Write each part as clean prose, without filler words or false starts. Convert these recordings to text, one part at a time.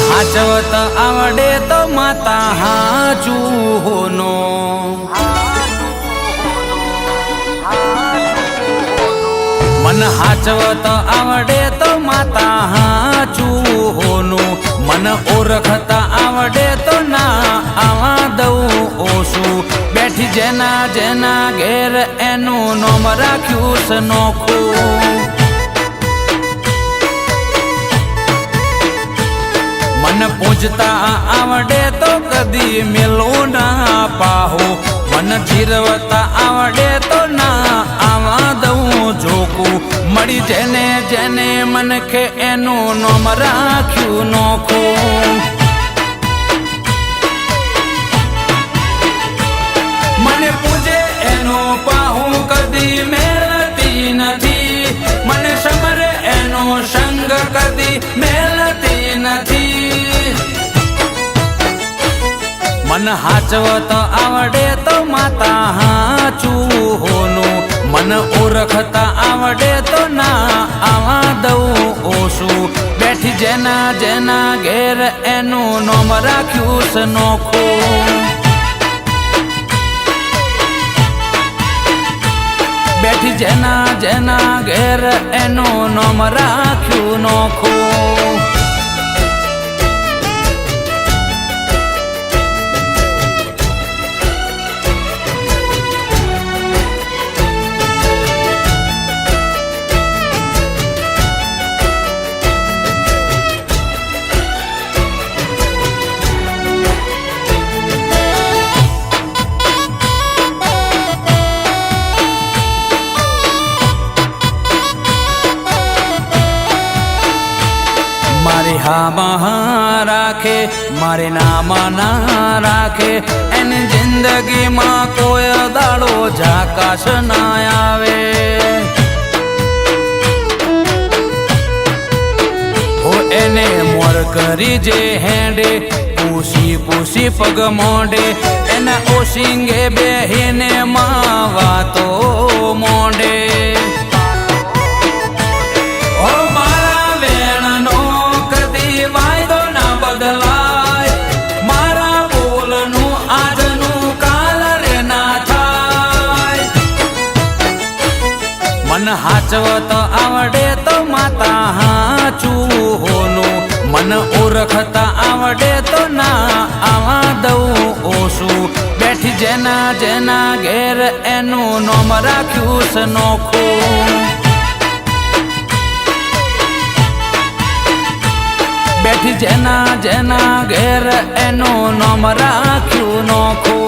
હાચવત આવડે તો માતા હાચું હોનો મન હાચવત આવડે તો માતા હાચું હોનું મન ઓળખતા આવડે તો ના આવા દઉં ઓછું બેઠી જેના જેના ઘેર એનું નોમ રાખ્યું છે નોખું मन पूजता आवडे तो कदी मिलो ना पाहो मन जीरवता आवडे तो ना आवा दऊं जोकू मड़ी जेने जेने मन के एનું नाम राख्યું नोखું મને પૂજે એનો પાહું કદી મેલતી નથી મને સમરે એનો સંગ કદી મેલતી નથી मन हाचवत आवडे तो माता हाचुं होનું मन ओळखता आवडे तो ना आवा दऊं ओछું બેઠી જેના જેના ઘેર એનું નામ રાખ્યું છે નોખું બેઠી જેના જેના ઘેર એનું નામ રાખ્યું નોખું मारी हाँ राखे मारे नाम ना राखे एन जिंदगी में कोई दाड़ो झाकाश ना आवे हो एने मोर करी जे हेंडे पूसी पूसी पग मोंडे एना ओशिंगे बेहीने मावा तो मोंडे मन हाचवत आवडे तो माता हाचुं होનું मन ओळखता आवडे तो ना आवा दऊं ओछું બેઠી જેના જેના ઘેર એનું નામ રાખ્યું છે નોખું બેઠી જેના જેના ઘેર એનું નામ રાખ્યું નોખું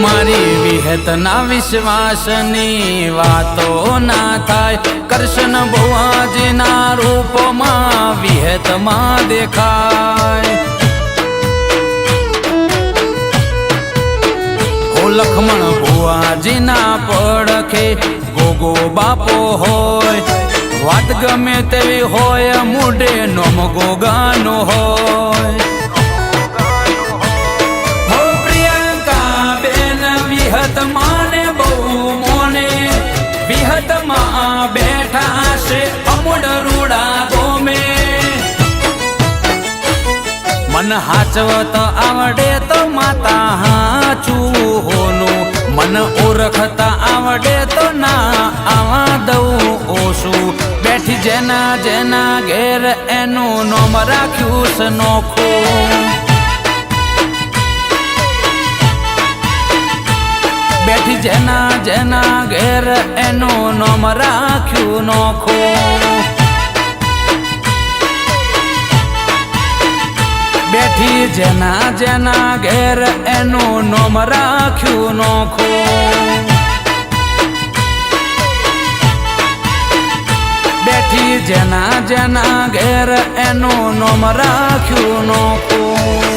मारी विहत ना विश्वासनी वातो ना थाय कृष्ण बुआजी ना रूप में विहत में देखाय हो लक्ष्मण बुआजी ना पड़खे गोगो बापो होय वात गमे तेवी होय मुडे नोम गोगानो होय विहत माने बहु मोने विहत मां बैठा से अमुड रूड़ा गोमे मन हाचवत आवडे तो माता हाचुं होનું મન ઓળખતા આવડે તો ના આવા દઉં ઓછું બેઠી જેના જેના ઘેર એનું નામ રાખ્યું છે નોખું બેઠી જેના જેના ઘેર એનું નામ રાખ્યું નોખું બેઠી જેના જેના ઘેર એનું નામ રાખ્યું નોખું બેઠી જેના જેના ઘેર એનું નામ રાખ્યું નોખું